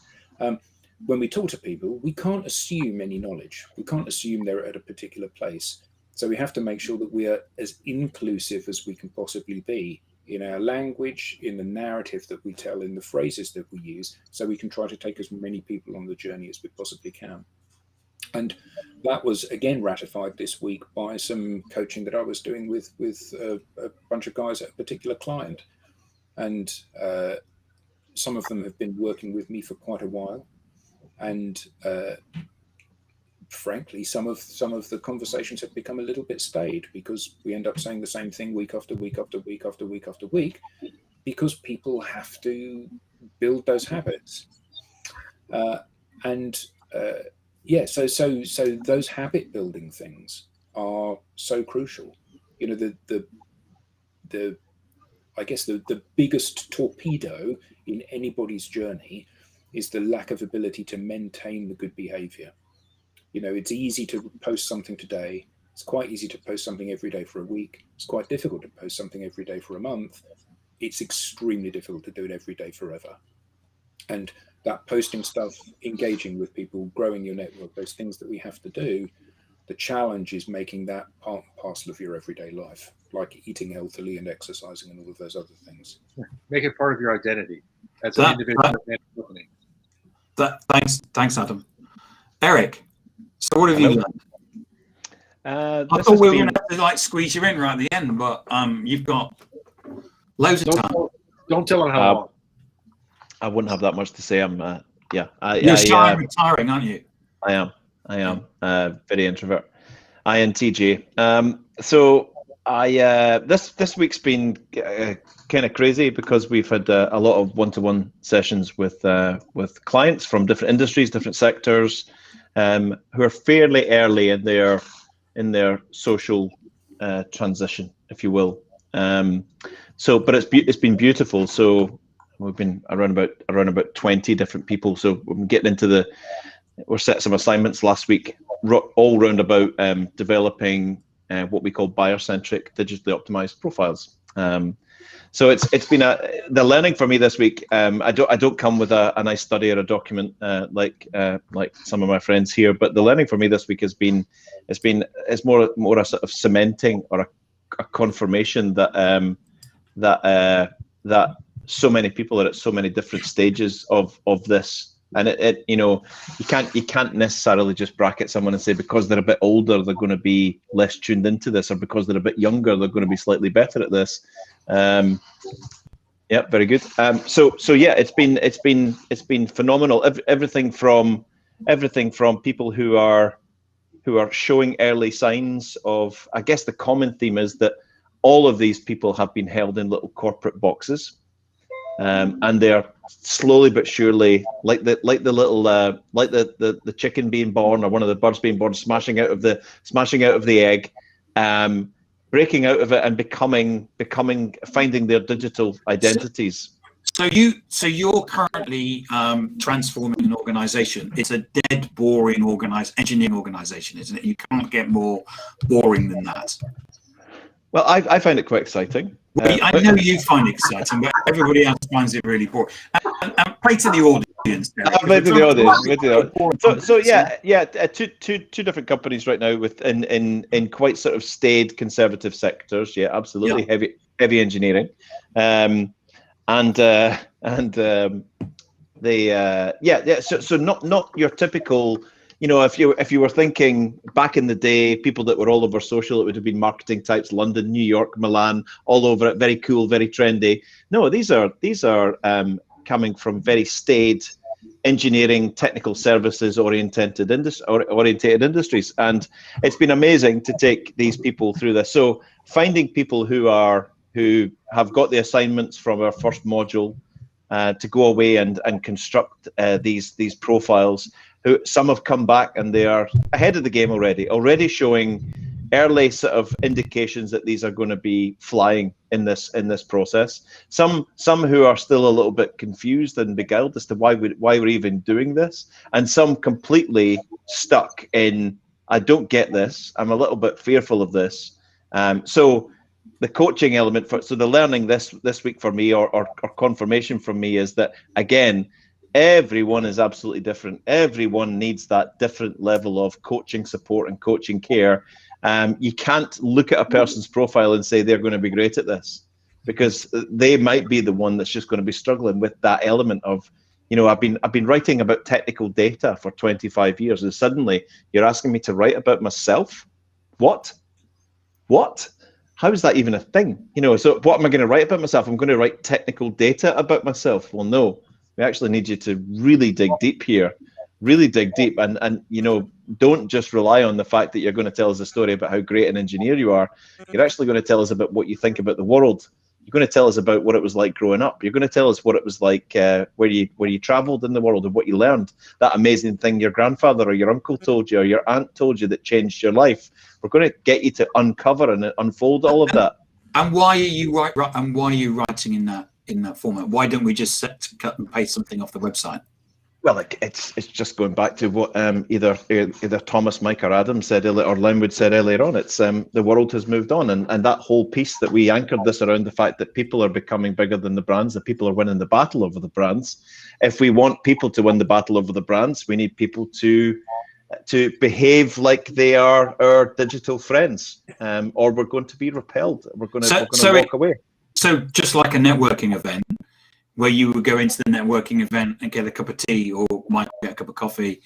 When we talk to people, we can't assume any knowledge. We can't assume they're at a particular place. So we have to make sure that we are as inclusive as we can possibly be in our language, in the narrative that we tell, in the phrases that we use, so we can try to take as many people on the journey as we possibly can. And that was again ratified this week by some coaching that I was doing with a bunch of guys at a particular client. And some of them have been working with me for quite a while. And frankly, some of the conversations have become a little bit staid, because we end up saying the same thing week after week after week after week after week, because people have to build those habits. Yeah, so those habit building things are so crucial. You know, I guess the biggest torpedo in anybody's journey is the lack of ability to maintain the good behavior. You know, it's easy to post something today. It's quite easy to post something every day for a week. It's quite difficult to post something every day for a month. It's extremely difficult to do it every day forever. And that posting stuff, engaging with people, growing your network, those things that we have to do, the challenge is making that part and parcel of your everyday life, like eating healthily and exercising and all of those other things. Make it part of your identity as an individual and company. Thanks, Adam. Eric, so what have you learned? I This thought has we were been- going to have to like squeeze you in right at the end, but you've got loads of time. Don't tell them how long. I wouldn't have that much to say. I'm You're shy and retiring, aren't you? I am very introvert. INTJ. So this week's been kind of crazy, because we've had a lot of one-to-one sessions with clients from different industries, different sectors, who are fairly early in their social transition, if you will. But it's been beautiful. So we've been around about 20 different people. So we're getting into we're set some assignments last week, all round about developing what we call buyer-centric, digitally optimized profiles. So it's been the learning for me this week. I don't come with a nice study or a document like some of my friends here, but the learning for me this week it's more a sort of cementing or a confirmation that that so many people are at so many different stages of this. And it you know, you can't necessarily just bracket someone and say because they're a bit older they're going to be less tuned into this, or because they're a bit younger they're going to be slightly better at this. Yeah, very good. So yeah, it's been phenomenal. Everything from people who are showing early signs of, I guess the common theme is that all of these people have been held in little corporate boxes. And they're slowly but surely, like the chicken being born, or one of the birds being born, smashing out of the egg, breaking out of it and finding their digital identities. So you're currently transforming an organization. It's a dead boring engineering organization, isn't it? You can't get more boring than that. Well, I find it quite exciting. I know you find it exciting, but everybody else finds it really boring. And play to the audience. Play to the audience. So yeah, two different companies right now in quite sort of staid conservative sectors. Yeah, absolutely. Yeah. Heavy engineering, So not your typical. You know, if you were thinking back in the day, people that were all over social, it would have been marketing types, London, New York, Milan, all over it, very cool, very trendy. No, these are coming from very staid engineering, technical services orientated industries, and it's been amazing to take these people through this. So finding people who have got the assignments from our first module to go away and construct these profiles. Who some have come back and they are ahead of the game already showing early sort of indications that these are going to be flying in this process. Some who are still a little bit confused and beguiled as to why we're even doing this, and some completely stuck in, I don't get this, I'm a little bit fearful of this. So the coaching element so the learning this week for me or confirmation from me is that, again, everyone is absolutely different. Everyone needs that different level of coaching support and coaching care. You can't look at a person's profile and say they're going to be great at this, because they might be the one that's just going to be struggling with that element of, you know, I've been writing about technical data for 25 years, and suddenly you're asking me to write about myself. What? How is that even a thing? You know, so what am I going to write about myself? I'm going to write technical data about myself. Well, no, we actually need you to really dig deep here, really dig deep, and you know, don't just rely on the fact that you're going to tell us a story about how great an engineer you are. You're actually going to tell us about what you think about the world. You're going to tell us about what it was like growing up. You're going to tell us what it was like where you traveled in the world and what you learned. That amazing thing your grandfather or your uncle told you or your aunt told you that changed your life. We're going to get you to uncover and unfold all of that. And why are you writing in that format? Why don't we just cut and paste something off the website? Well, it's just going back to what either Thomas, Mike, or Adam said earlier, or Linwood said earlier on. It's the world has moved on, and that whole piece that we anchored this around the fact that people are becoming bigger than the brands, that people are winning the battle over the brands. If we want people to win the battle over the brands, we need people to behave like they are our digital friends, or we're going to be repelled. We're going to walk away. So just like a networking event, where you would go into the networking event and get a cup of tea, or might get a cup of coffee,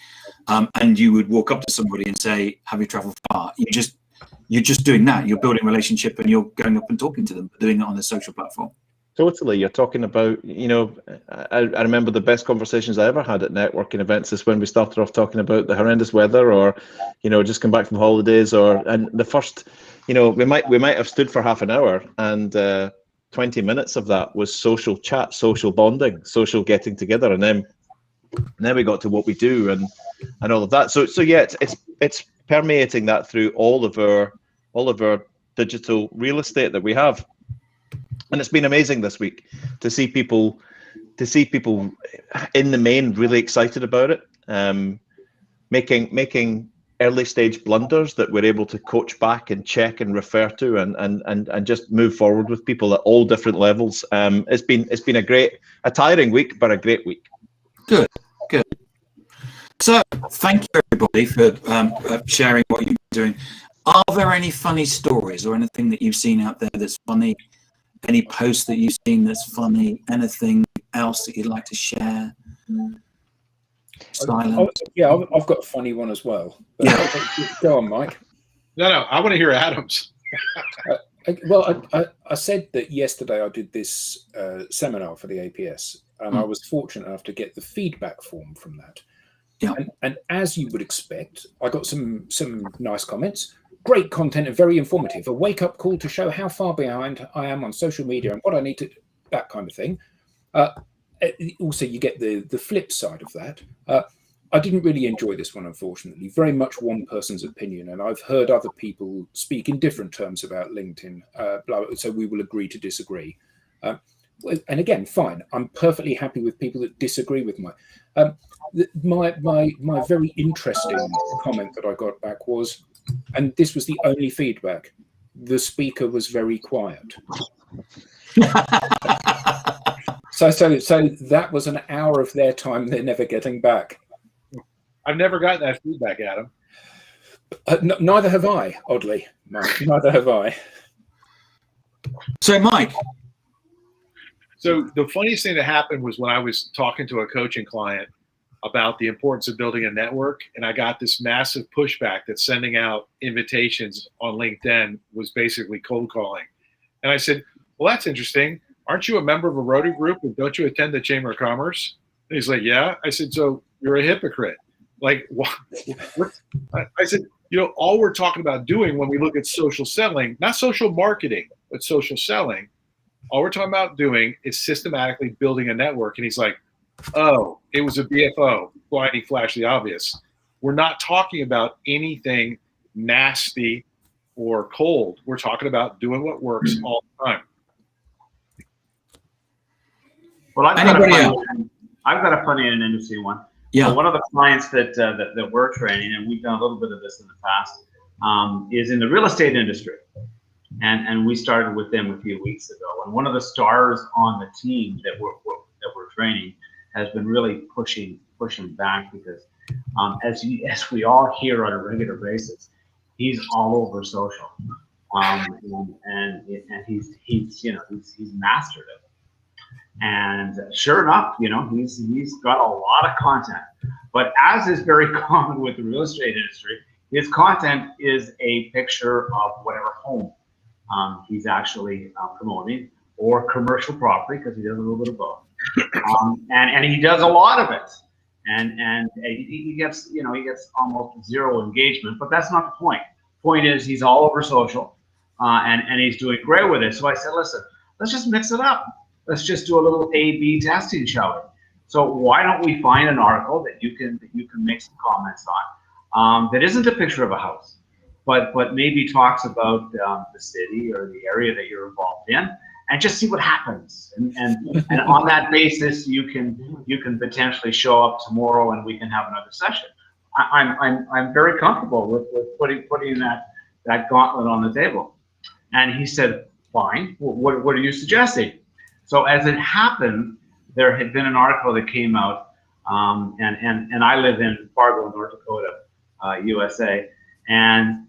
and you would walk up to somebody and say, "Have you travelled far?" You're just doing that. You're building a relationship, and you're going up and talking to them, doing it on a social platform. Totally. You're talking about, you know, I remember the best conversations I ever had at networking events is when we started off talking about the horrendous weather, or, you know, just come back from holidays, and the first, you know, we might have stood for half an hour, and 20 minutes of that was social chat, social bonding, social getting together, and then we got to what we do and all of that. So yeah, it's permeating that through all of our digital real estate that we have, and it's been amazing this week to see people in the main really excited about it, making early stage blunders that we're able to coach back and check and refer to and just move forward with people at all different levels. It's been a tiring week, but a great week. Good. So thank you everybody for sharing what you're doing. Are there any funny stories or anything that you've seen out there that's funny? Any posts that you've seen that's funny? Anything else that you'd like to share? Silent. Yeah, I've got a funny one as well. But yeah. Go on, Mike. No, I want to hear Adam's. I said that yesterday I did this seminar for the APS, and I was fortunate enough to get the feedback form from that. Yeah. And as you would expect, I got some nice comments. Great content and very informative. A wake-up call to show how far behind I am on social media and what I need to, that kind of thing. Also, you get the flip side of that. I didn't really enjoy this one, unfortunately. Very much one person's opinion, and I've heard other people speak in different terms about LinkedIn. So we will agree to disagree. And again, fine. I'm perfectly happy with people that disagree with my very interesting comment that I got back was, and this was the only feedback, the speaker was very quiet. So that was an hour of their time they're never getting back. I've never gotten that feedback, Adam. Neither have I, oddly, Mike. Neither have I. So, Mike. So the funniest thing that happened was when I was talking to a coaching client about the importance of building a network, and I got this massive pushback that sending out invitations on LinkedIn was basically cold calling. And I said, well, that's interesting. Aren't you a member of a Rotary group, and don't you attend the Chamber of Commerce? And he's like, yeah. I said, so you're a hypocrite. Like, what? I said, you know, all we're talking about doing when we look at social selling, not social marketing, but social selling, all we're talking about doing is systematically building a network. And he's like, oh, it was a BFO, blinding flash the obvious. We're not talking about anything nasty or cold. We're talking about doing what works all the time. Well, I've got a funny and interesting one. Yeah. So one of the clients that we're training, and we've done a little bit of this in the past, is in the real estate industry. And we started with them a few weeks ago. And one of the stars on the team that we're training has been really pushing back because, as we all hear on a regular basis, he's all over social, and he's mastered it. And sure enough, he's got a lot of content. But as is very common with the real estate industry, his content is a picture of whatever home he's actually promoting, or commercial property, because he does a little bit of both. And he does a lot of it. And he gets almost zero engagement, but that's not the point. Point is, he's all over social, and he's doing great with it. So I said, listen, let's just mix it up. Let's just do a little A/B testing, shall we? So why don't we find an article that you can make some comments on, that isn't a picture of a house, but maybe talks about the city or the area that you're involved in, and just see what happens. And on that basis, you can potentially show up tomorrow and we can have another session. I'm very comfortable with putting that gauntlet on the table. And he said, fine. What are you suggesting? So as it happened, there had been an article that came out, and I live in Fargo, North Dakota, USA, and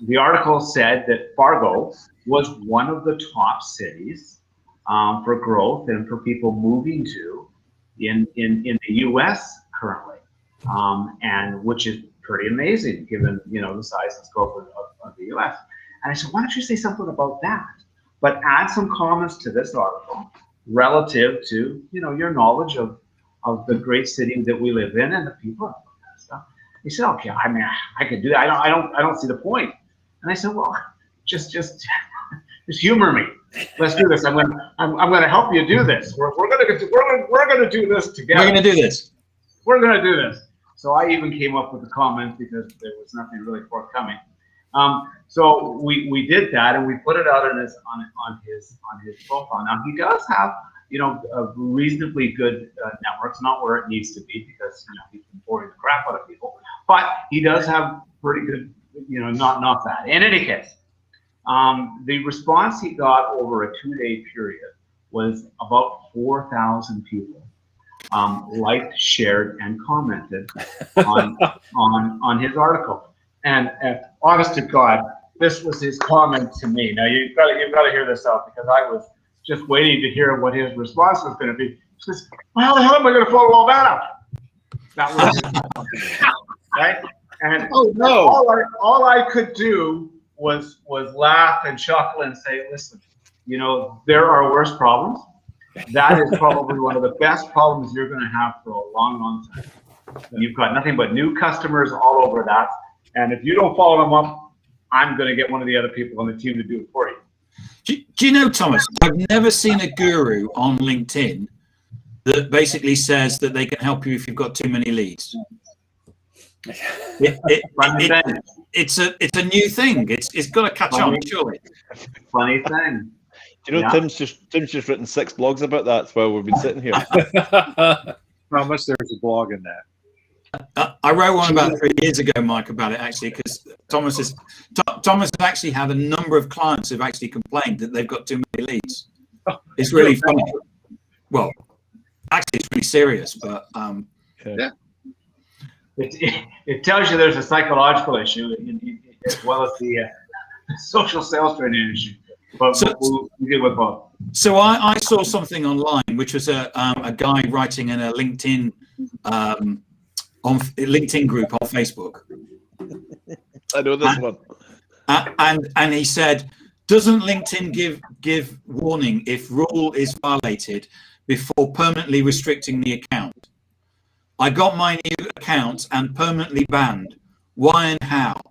the article said that Fargo was one of the top cities for growth and for people moving to in the U.S. currently, and which is pretty amazing given the size and scope of the U.S. And I said, why don't you say something about that, but add some comments to this article relative to your knowledge of the great city that we live in and the people and all that stuff. He said, okay, I mean, I could do that. I don't see the point. And I said, well, just humor me. Let's do this. I'm gonna help you do this. We're gonna do this together. We're gonna do this. We're gonna do this. So I even came up with a comment because there was nothing really forthcoming. So we did that, and we put it out on his profile. Now he does have a reasonably good networks, not where it needs to be because he's been boring the crap out of people, but he does have pretty good, not bad. In any case, the response he got over a 2-day period was about 4,000 people liked, shared, and commented on his article. And honest to God, this was his comment to me. Now you've got to hear this out, because I was just waiting to hear what his response was going to be. He says, well, how the hell am I going to follow all that up? That was right. And oh no! All I could do was laugh and chuckle and say, listen, there are worse problems. That is probably one of the best problems you're going to have for a long, long time. You've got nothing but new customers all over that. And if you don't follow them up, I'm going to get one of the other people on the team to do it for you. Do you know, Thomas, I've never seen a guru on LinkedIn that basically says that they can help you if you've got too many leads. It's a new thing. It's got to catch on, surely. Funny thing. Do you know, Tim's just written 6 blogs about that while we've been sitting here. How much there's a blog in that? I wrote one about 3 years ago, Mike, about it actually, because Thomas has actually had a number of clients who've actually complained that they've got too many leads. It's really funny. Well, actually, it's really serious, but yeah. It tells you there's a psychological issue as well as the social sales training issue. But we deal with both. So I saw something online, which was a guy writing in a LinkedIn on LinkedIn group on Facebook. I know this one. And he said, doesn't LinkedIn give warning if rule is violated before permanently restricting the account? I got my new account and permanently banned. Why and how?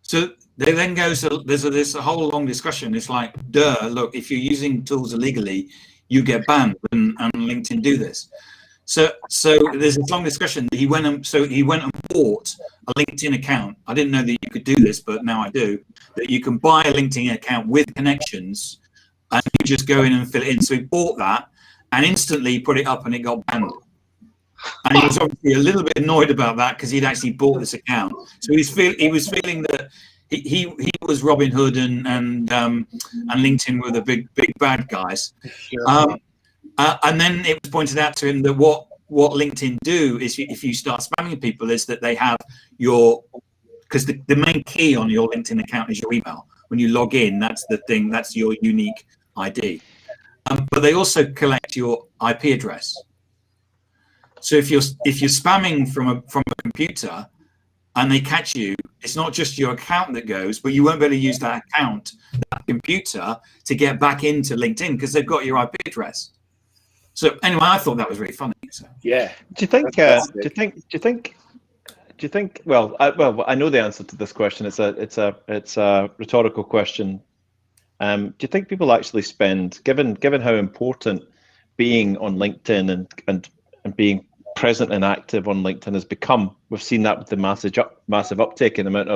So they then goes, there's a whole long discussion. It's like, duh, look, if you're using tools illegally, you get banned, and LinkedIn do this. So there's this long discussion. He went and bought a LinkedIn account. I didn't know that you could do this, but now I do. That you can buy a LinkedIn account with connections, and you just go in and fill it in. So he bought that, and instantly put it up, and it got banned. And he was obviously a little bit annoyed about that because he'd actually bought this account. So he was feeling that he was Robin Hood and LinkedIn were the big bad guys. Sure. And then it was pointed out to him that what LinkedIn do is, if you start spamming people, is that they have your because the main key on your LinkedIn account is your email. When you log in, that's the thing, that's your unique ID. But they also collect your IP address. So if you're spamming from a computer and they catch you, it's not just your account that goes, but you won't be able to use that account, that computer, to get back into LinkedIn because they've got your IP address. So anyway, I thought that was really funny. So. Yeah. Do you think? Well, I know the answer to this question. It's a rhetorical question. Do you think people actually spend, given how important being on LinkedIn and being present and active on LinkedIn has become? We've seen that with the massive uptake in the amount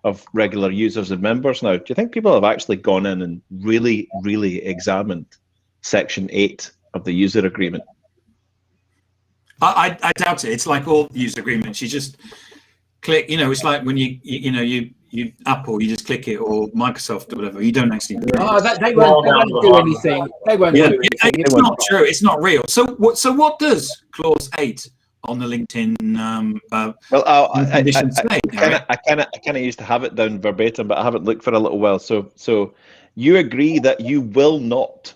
of regular users and members now. Do you think people have actually gone in and really examined Section 8 of the user agreement? I doubt it. It's like all user agreements. You just click. It's like when you Apple, you just click it, or Microsoft or whatever. You don't actually. They won't do anything. They won't do anything. It's not true. It's not real. So what does Clause 8 on the LinkedIn conditions say? I kind of used to have it down verbatim, but I haven't looked for a little while. So you agree that you will not,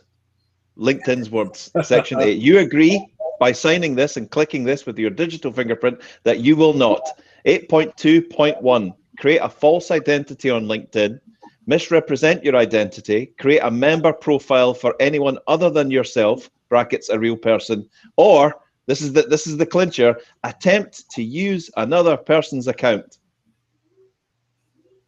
LinkedIn's words, Section 8. You agree by signing this and clicking this with your digital fingerprint that you will not. 8.2.1, create a false identity on LinkedIn, misrepresent your identity, create a member profile for anyone other than yourself, brackets a real person, or this is the clincher, attempt to use another person's account.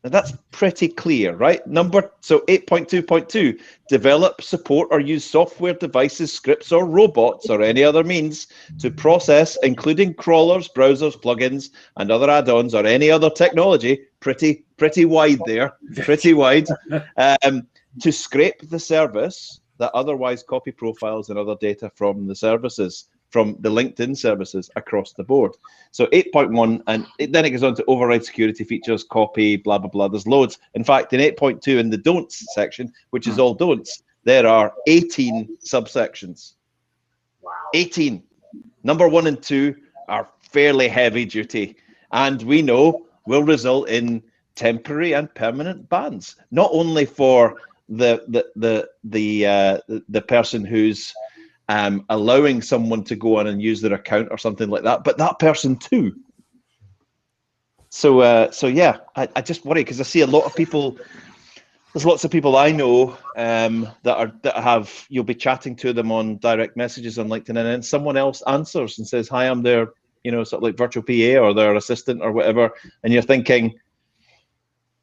Now that's pretty clear, right? So 8.2.2, develop, support, or use software devices, scripts, or robots, or any other means to process, including crawlers, browsers, plugins, and other add-ons, or any other technology, pretty wide there, pretty wide, to scrape the service that otherwise copy profiles and other data from the services, from the LinkedIn services across the board. So 8.1, and then it goes on to override security features, copy, blah, blah, blah. There's loads. In fact, in 8.2, in the don'ts section, which is all don'ts, there are 18 subsections. Wow. 18. Number 1 and 2 are fairly heavy duty, and we know will result in temporary and permanent bans, not only for the person who's allowing someone to go on and use their account or something like that, but that person too. So yeah, I just worry because I see a lot of people. There's lots of people I know that have. You'll be chatting to them on direct messages on LinkedIn, and then someone else answers and says, "Hi, I'm their, sort of like virtual PA or their assistant or whatever," and you're thinking,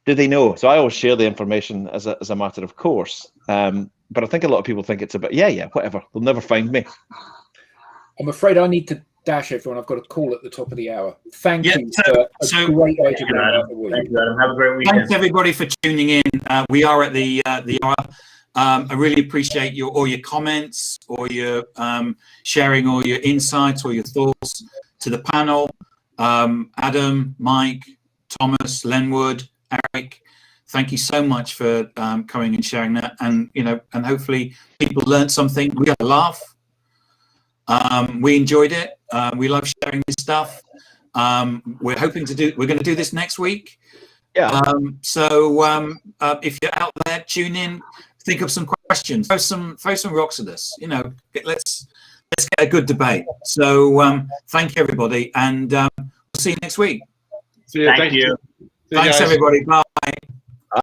do they know? So I always share the information as a matter of course. But I think a lot of people think it's about, yeah, whatever. They'll never find me. I'm afraid I need to dash, everyone. I've got a call at the top of the hour. Thank you for a great way to go out the week. Thank you, Adam. Have a great weekend. Thanks everybody for tuning in. We are at the hour. I really appreciate all your comments, or your sharing all your insights or your thoughts to the panel. Adam, Mike, Thomas, Lenwood, Eric. Thank you so much for coming and sharing that, and and hopefully people learned something. We had a laugh. We enjoyed it. We love sharing this stuff. We're going to do this next week. Yeah. So if you're out there, tune in. Think of some questions. Throw some rocks at us. Let's get a good debate. So thank you everybody, and we'll see you next week. See you. Thank you. See you Thanks guys. everybody. Bye.